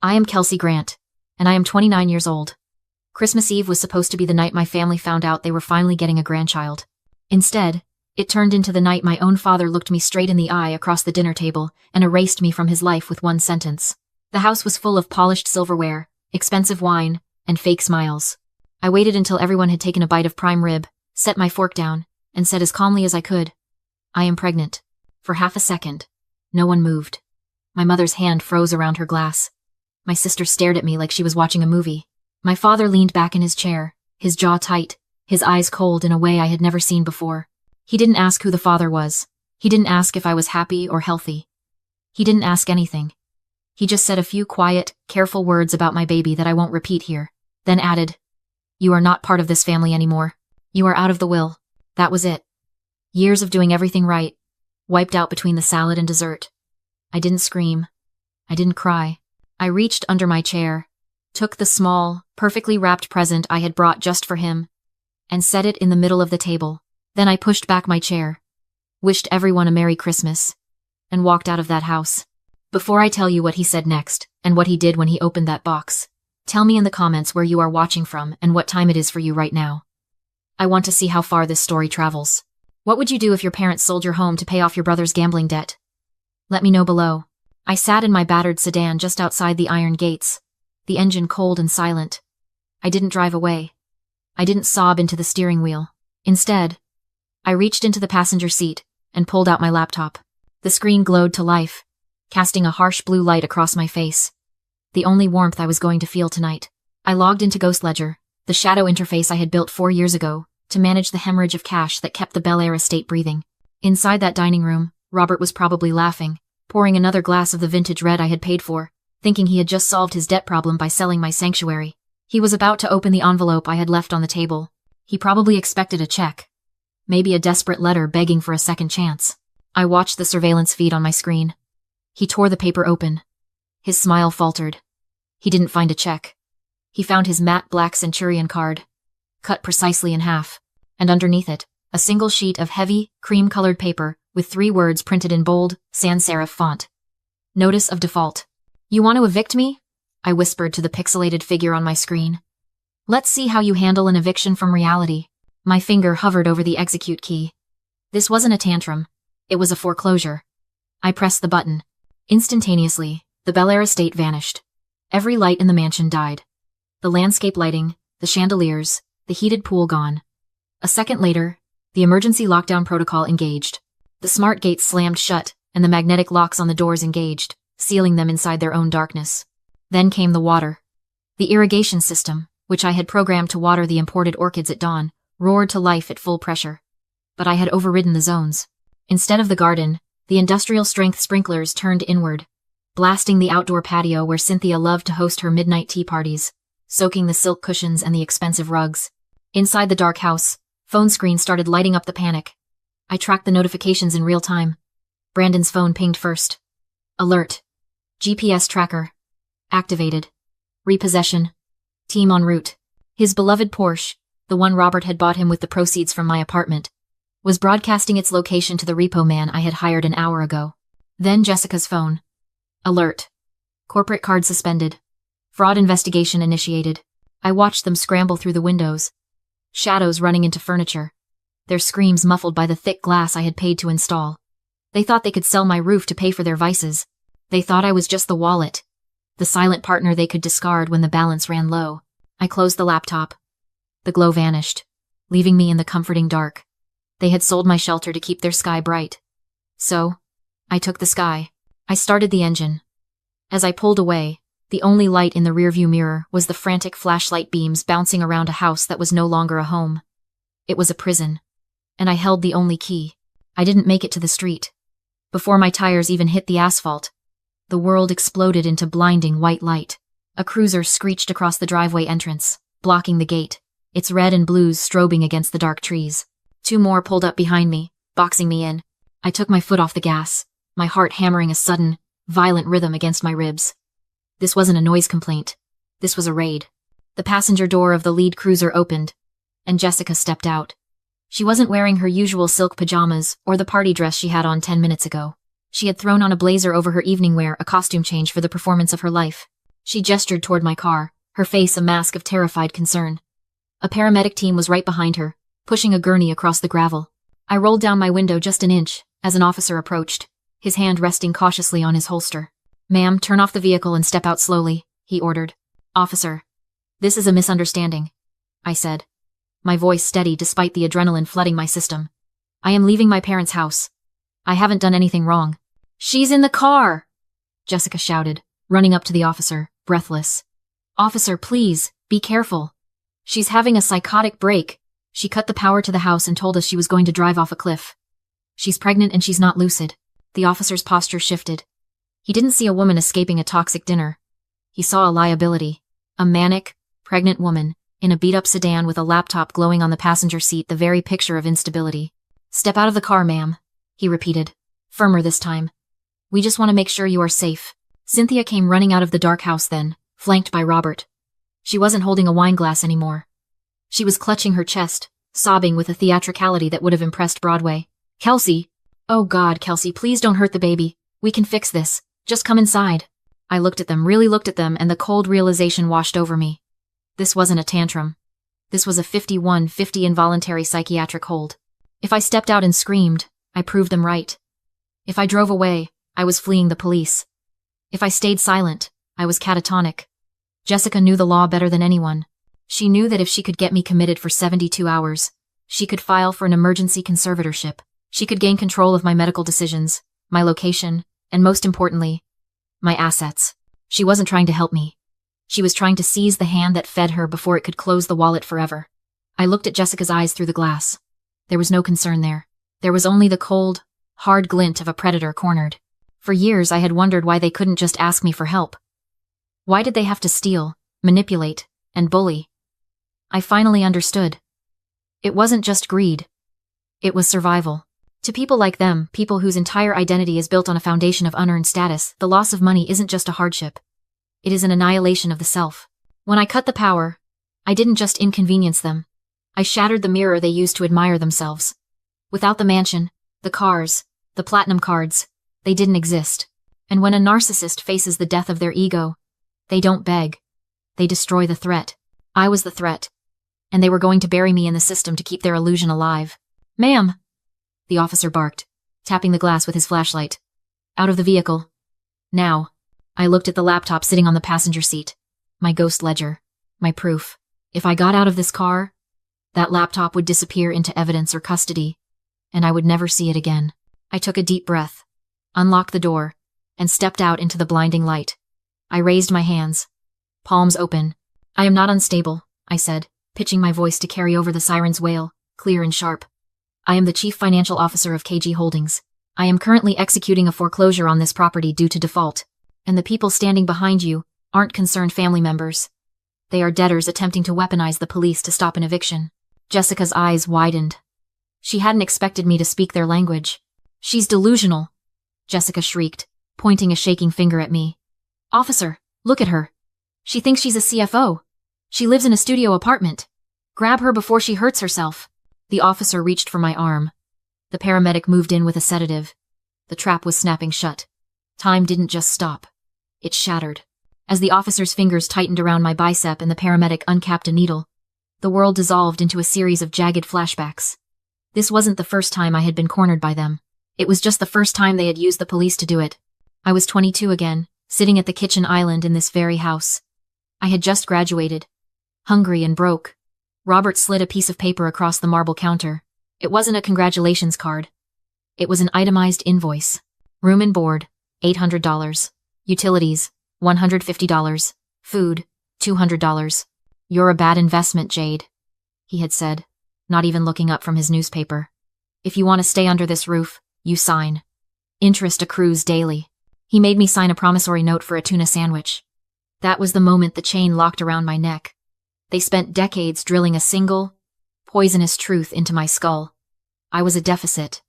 I am Kelsey Grant, and I am 29 years old. Christmas Eve was supposed to be the night my family found out they were finally getting a grandchild. Instead, it turned into the night my own father looked me straight in the eye across the dinner table and erased me from his life with one sentence. The house was full of polished silverware, expensive wine, and fake smiles. I waited until everyone had taken a bite of prime rib, set my fork down, and said as calmly as I could, "I am pregnant." For half a second, no one moved. My mother's hand froze around her glass. My sister stared at me like she was watching a movie. My father leaned back in his chair, his jaw tight, his eyes cold in a way I had never seen before. He didn't ask who the father was. He didn't ask if I was happy or healthy. He didn't ask anything. He just said a few quiet, careful words about my baby that I won't repeat here, then added, "You are not part of this family anymore. You are out of the will." That was it. Years of doing everything right, wiped out between the salad and dessert. I didn't scream. I didn't cry. I reached under my chair, took the small, perfectly wrapped present I had brought just for him, and set it in the middle of the table. Then I pushed back my chair, wished everyone a Merry Christmas, and walked out of that house. Before I tell you what he said next, and what he did when he opened that box, tell me in the comments where you are watching from and what time it is for you right now. I want to see how far this story travels. What would you do if your parents sold your home to pay off your brother's gambling debt? Let me know below. I sat in my battered sedan just outside the iron gates, the engine cold and silent. I didn't drive away. I didn't sob into the steering wheel. Instead, I reached into the passenger seat and pulled out my laptop. The screen glowed to life, casting a harsh blue light across my face. The only warmth I was going to feel tonight. I logged into Ghost Ledger, the shadow interface I had built 4 years ago, to manage the hemorrhage of cash that kept the Bel Air estate breathing. Inside that dining room, Robert was probably laughing, pouring another glass of the vintage red I had paid for, thinking he had just solved his debt problem by selling my sanctuary. He was about to open the envelope I had left on the table. He probably expected a check. Maybe a desperate letter begging for a second chance. I watched the surveillance feed on my screen. He tore the paper open. His smile faltered. He didn't find a check. He found his matte black Centurion card, cut precisely in half, and underneath it, a single sheet of heavy, cream-colored paper with 3 words printed in bold, sans serif font. Notice of default. "You want to evict me?" I whispered to the pixelated figure on my screen. "Let's see how you handle an eviction from reality." My finger hovered over the execute key. This wasn't a tantrum. It was a foreclosure. I pressed the button. Instantaneously, the Bel Air estate vanished. Every light in the mansion died. The landscape lighting, the chandeliers, the heated pool gone. A second later, the emergency lockdown protocol engaged. The smart gates slammed shut, and the magnetic locks on the doors engaged, sealing them inside their own darkness. Then came the water. The irrigation system, which I had programmed to water the imported orchids at dawn, roared to life at full pressure. But I had overridden the zones. Instead of the garden, the industrial-strength sprinklers turned inward, blasting the outdoor patio where Cynthia loved to host her midnight tea parties, soaking the silk cushions and the expensive rugs. Inside the dark house, phone screens started lighting up the panic. I tracked the notifications in real time. Brandon's phone pinged first. Alert. GPS tracker. Activated. Repossession. Team en route. His beloved Porsche, the one Robert had bought him with the proceeds from my apartment, was broadcasting its location to the repo man I had hired an hour ago. Then Jessica's phone. Alert. Corporate card suspended. Fraud investigation initiated. I watched them scramble through the windows. Shadows running into furniture. Their screams muffled by the thick glass I had paid to install. They thought they could sell my roof to pay for their vices. They thought I was just the wallet, the silent partner they could discard when the balance ran low. I closed the laptop. The glow vanished, leaving me in the comforting dark. They had sold my shelter to keep their sky bright. So, I took the sky. I started the engine. As I pulled away, the only light in the rearview mirror was the frantic flashlight beams bouncing around a house that was no longer a home. It was a prison. And I held the only key. I didn't make it to the street. Before my tires even hit the asphalt, the world exploded into blinding white light. A cruiser screeched across the driveway entrance, blocking the gate, its red and blues strobing against the dark trees. 2 more pulled up behind me, boxing me in. I took my foot off the gas, my heart hammering a sudden, violent rhythm against my ribs. This wasn't a noise complaint. This was a raid. The passenger door of the lead cruiser opened, and Jessica stepped out. She wasn't wearing her usual silk pajamas or the party dress she had on 10 minutes ago. She had thrown on a blazer over her evening wear, a costume change for the performance of her life. She gestured toward my car, her face a mask of terrified concern. A paramedic team was right behind her, pushing a gurney across the gravel. I rolled down my window just an inch as an officer approached, his hand resting cautiously on his holster. "Ma'am, turn off the vehicle and step out slowly," he ordered. "Officer, this is a misunderstanding," I said, my voice steady despite the adrenaline flooding my system. "I am leaving my parents' house. I haven't done anything wrong." "She's in the car!" Jessica shouted, running up to the officer, breathless. "Officer, please, be careful. She's having a psychotic break. She cut the power to the house and told us she was going to drive off a cliff. She's pregnant and she's not lucid." The officer's posture shifted. He didn't see a woman escaping a toxic dinner. He saw a liability. A manic, pregnant woman, in a beat-up sedan with a laptop glowing on the passenger seat, the very picture of instability. "Step out of the car, ma'am," he repeated, firmer this time. "We just want to make sure you are safe." Cynthia came running out of the dark house then, flanked by Robert. She wasn't holding a wine glass anymore. She was clutching her chest, sobbing with a theatricality that would have impressed Broadway. "Kelsey! Oh God, Kelsey, please don't hurt the baby. We can fix this. Just come inside." I looked at them, really looked at them, and the cold realization washed over me. This wasn't a tantrum. This was a 51-50 involuntary psychiatric hold. If I stepped out and screamed, I proved them right. If I drove away, I was fleeing the police. If I stayed silent, I was catatonic. Jessica knew the law better than anyone. She knew that if she could get me committed for 72 hours, she could file for an emergency conservatorship. She could gain control of my medical decisions, my location, and most importantly, my assets. She wasn't trying to help me. She was trying to seize the hand that fed her before it could close the wallet forever. I looked at Jessica's eyes through the glass. There was no concern there. There was only the cold, hard glint of a predator cornered. For years I had wondered why they couldn't just ask me for help. Why did they have to steal, manipulate, and bully? I finally understood. It wasn't just greed. It was survival. To people like them, people whose entire identity is built on a foundation of unearned status, the loss of money isn't just a hardship. It is an annihilation of the self. When I cut the power, I didn't just inconvenience them. I shattered the mirror they used to admire themselves. Without the mansion, the cars, the platinum cards, they didn't exist. And when a narcissist faces the death of their ego, they don't beg. They destroy the threat. I was the threat. And they were going to bury me in the system to keep their illusion alive. "Ma'am!" the officer barked, tapping the glass with his flashlight. "Out of the vehicle. Now." I looked at the laptop sitting on the passenger seat. My ghost ledger. My proof. If I got out of this car, that laptop would disappear into evidence or custody, and I would never see it again. I took a deep breath, unlocked the door, and stepped out into the blinding light. I raised my hands, palms open. "I am not unstable," I said, pitching my voice to carry over the siren's wail, clear and sharp. "I am the Chief Financial Officer of KG Holdings. I am currently executing a foreclosure on this property due to default, and the people standing behind you aren't concerned family members. They are debtors attempting to weaponize the police to stop an eviction." Jessica's eyes widened. She hadn't expected me to speak their language. "She's delusional," Jessica shrieked, pointing a shaking finger at me. "Officer, look at her. She thinks she's a CFO. She lives in a studio apartment. Grab her before she hurts herself." The officer reached for my arm. The paramedic moved in with a sedative. The trap was snapping shut. Time didn't just stop. It shattered. As the officer's fingers tightened around my bicep and the paramedic uncapped a needle, the world dissolved into a series of jagged flashbacks. This wasn't the first time I had been cornered by them. It was just the first time they had used the police to do it. I was 22 again, sitting at the kitchen island in this very house. I had just graduated, hungry and broke. Robert slid a piece of paper across the marble counter. It wasn't a congratulations card. It was an itemized invoice. Room and board, $800. Utilities, $150. Food, $200. "You're a bad investment, Jade," he had said, not even looking up from his newspaper. "If you want to stay under this roof, you sign. Interest accrues daily." He made me sign a promissory note for a tuna sandwich. That was the moment the chain locked around my neck. They spent decades drilling a single, poisonous truth into my skull. I was a deficit,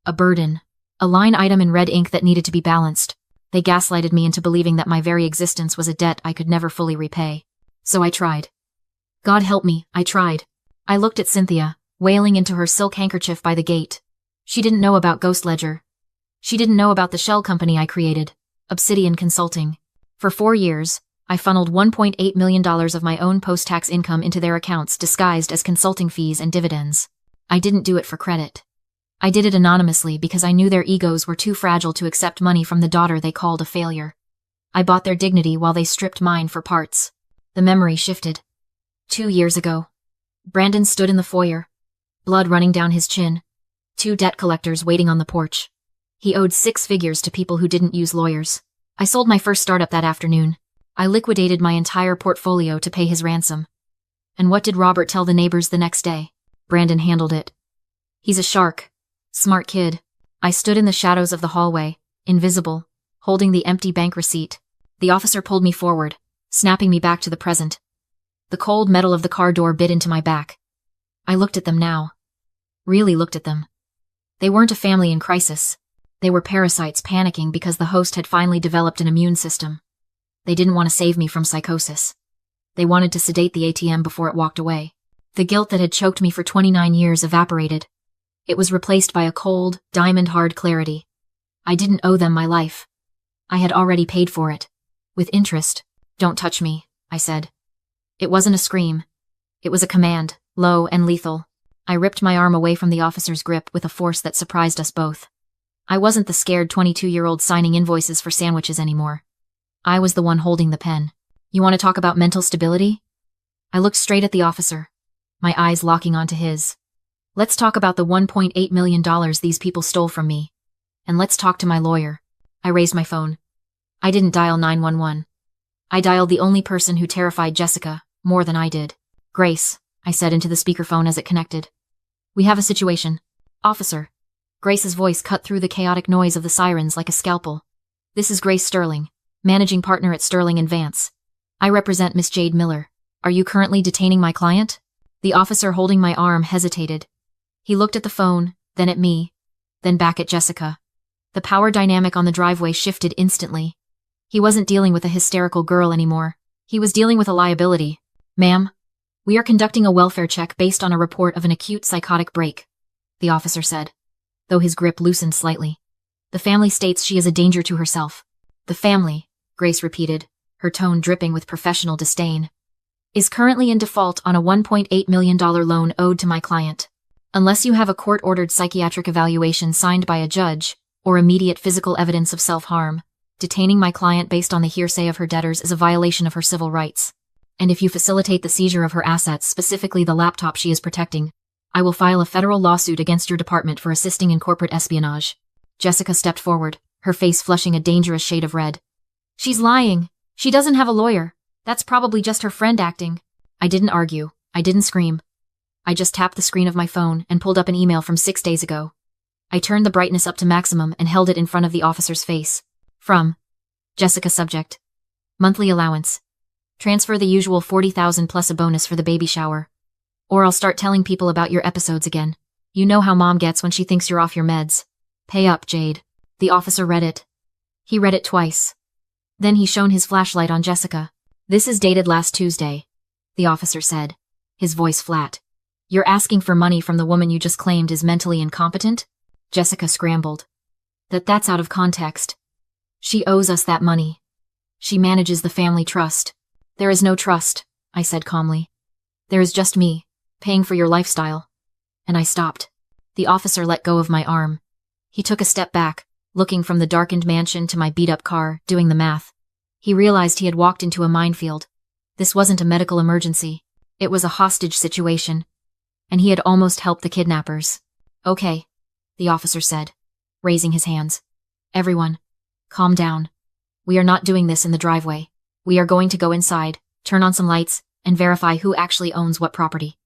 a burden, a line item in red ink that needed to be balanced. They gaslighted me into believing that my very existence was a debt I could never fully repay. So I tried. God help me, I tried. I looked at Cynthia, wailing into her silk handkerchief by the gate. She didn't know about Ghost Ledger. She didn't know about the shell company I created, Obsidian Consulting. For 4 years, I funneled $1.8 million of my own post-tax income into their accounts disguised as consulting fees and dividends. I didn't do it for credit. I did it anonymously because I knew their egos were too fragile to accept money from the daughter they called a failure. I bought their dignity while they stripped mine for parts. The memory shifted. 2 years ago. Brandon stood in the foyer, blood running down his chin. 2 debt collectors waiting on the porch. He owed 6 figures to people who didn't use lawyers. I sold my first startup that afternoon. I liquidated my entire portfolio to pay his ransom. And what did Robert tell the neighbors the next day? Brandon handled it. He's a shark. Smart kid. I stood in the shadows of the hallway, invisible, holding the empty bank receipt. The officer pulled me forward, snapping me back to the present. The cold metal of the car door bit into my back. I looked at them now. Really looked at them. They weren't a family in crisis. They were parasites panicking because the host had finally developed an immune system. They didn't want to save me from psychosis. They wanted to sedate the ATM before it walked away. The guilt that had choked me for 29 years evaporated. It was replaced by a cold, diamond-hard clarity. I didn't owe them my life. I had already paid for it. With interest. Don't touch me, I said. It wasn't a scream. It was a command, low and lethal. I ripped my arm away from the officer's grip with a force that surprised us both. I wasn't the scared 22-year-old signing invoices for sandwiches anymore. I was the one holding the pen. You want to talk about mental stability? I looked straight at the officer, my eyes locking onto his. Let's talk about the $1.8 million these people stole from me. And let's talk to my lawyer. I raised my phone. I didn't dial 911. I dialed the only person who terrified Jessica more than I did. Grace, I said into the speakerphone as it connected. We have a situation. Officer. Grace's voice cut through the chaotic noise of the sirens like a scalpel. This is Grace Sterling, managing partner at Sterling & Vance. I represent Miss Jade Miller. Are you currently detaining my client? The officer holding my arm hesitated. He looked at the phone, then at me, then back at Jessica. The power dynamic on the driveway shifted instantly. He wasn't dealing with a hysterical girl anymore. He was dealing with a liability. Ma'am, we are conducting a welfare check based on a report of an acute psychotic break, the officer said, though his grip loosened slightly. The family states she is a danger to herself. The family, Grace repeated, her tone dripping with professional disdain, is currently in default on a $1.8 million loan owed to my client. Unless you have a court-ordered psychiatric evaluation signed by a judge, or immediate physical evidence of self-harm, detaining my client based on the hearsay of her debtors is a violation of her civil rights. And if you facilitate the seizure of her assets, specifically the laptop she is protecting, I will file a federal lawsuit against your department for assisting in corporate espionage. Jessica stepped forward, her face flushing a dangerous shade of red. She's lying. She doesn't have a lawyer. That's probably just her friend acting. I didn't argue. I didn't scream. I just tapped the screen of my phone and pulled up an email from 6 days ago. I turned the brightness up to maximum and held it in front of the officer's face. From Jessica subject. Monthly allowance. Transfer the usual $40,000 plus a bonus for the baby shower. Or I'll start telling people about your episodes again. You know how mom gets when she thinks you're off your meds. Pay up, Jade. The officer read it. He read it twice. Then he shone his flashlight on Jessica. This is dated last Tuesday, the officer said, his voice flat. You're asking for money from the woman you just claimed is mentally incompetent? Jessica scrambled. That's out of context. She owes us that money. She manages the family trust. There is no trust, I said calmly. There is just me, paying for your lifestyle. And I stopped. The officer let go of my arm. He took a step back, looking from the darkened mansion to my beat-up car, doing the math. He realized he had walked into a minefield. This wasn't a medical emergency. It was a hostage situation. And he had almost helped the kidnappers. Okay, the officer said, raising his hands. Everyone, calm down. We are not doing this in the driveway. We are going to go inside, turn on some lights, and verify who actually owns what property.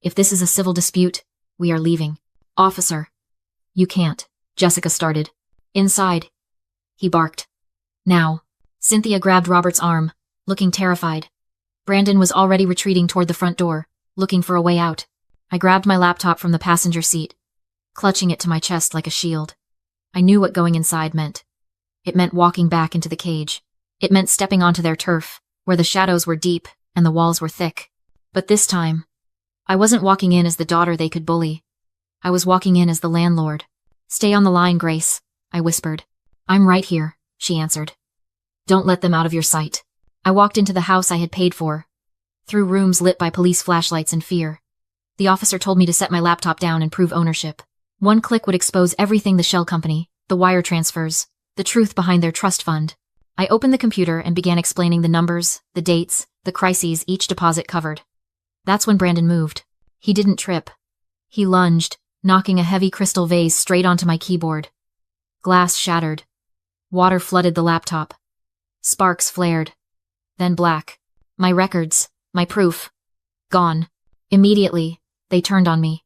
If this is a civil dispute, we are leaving. Officer. You can't, Jessica started. Inside. He barked. Now. Cynthia grabbed Robert's arm, looking terrified. Brandon was already retreating toward the front door, looking for a way out. I grabbed my laptop from the passenger seat, clutching it to my chest like a shield. I knew what going inside meant. It meant walking back into the cage. It meant stepping onto their turf, where the shadows were deep and the walls were thick. But this time, I wasn't walking in as the daughter they could bully. I was walking in as the landlord. Stay on the line, Grace, I whispered. I'm right here, she answered. Don't let them out of your sight. I walked into the house I had paid for, through rooms lit by police flashlights in fear. The officer told me to set my laptop down and prove ownership. One click would expose everything: the shell company, the wire transfers, the truth behind their trust fund. I opened the computer and began explaining the numbers, the dates, the crises each deposit covered. That's when Brandon moved. He didn't trip. He lunged, knocking a heavy crystal vase straight onto my keyboard. Glass shattered. Water flooded the laptop. Sparks flared. Then black. My records, my proof. Gone. Immediately, they turned on me.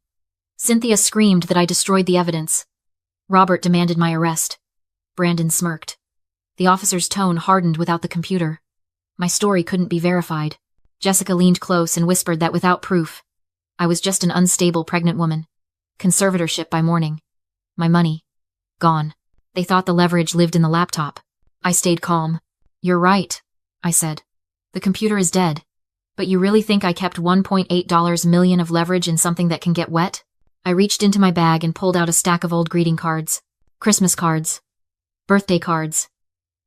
Cynthia screamed that I destroyed the evidence. Robert demanded my arrest. Brandon smirked. The officer's tone hardened without the computer. My story couldn't be verified. Jessica leaned close and whispered that without proof, I was just an unstable pregnant woman. Conservatorship by morning. My money. Gone. They thought the leverage lived in the laptop. I stayed calm. You're right, I said. The computer is dead. But you really think I kept $1.8 million of leverage in something that can get wet? I reached into my bag and pulled out a stack of old greeting cards. Christmas cards. Birthday cards.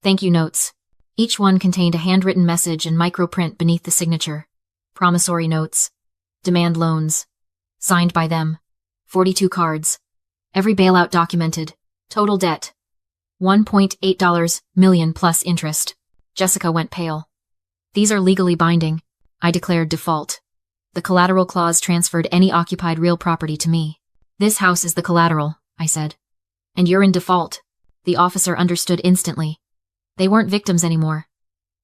Thank you notes. Each one contained a handwritten message and microprint beneath the signature. Promissory notes. Demand loans. Signed by them. 42 cards. Every bailout documented. Total debt. $1.8 million plus interest. Jessica went pale. These are legally binding. I declared default. The collateral clause transferred any occupied real property to me. This house is the collateral, I said. And you're in default. The officer understood instantly. They weren't victims anymore.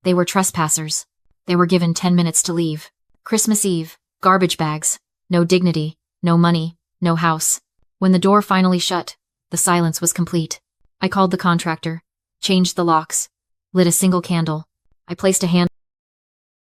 They were trespassers. They were given 10 minutes to leave. Christmas Eve, garbage bags. No dignity, no money, no house. When the door finally shut, the silence was complete. I called the contractor, changed the locks, lit a single candle. I placed a hand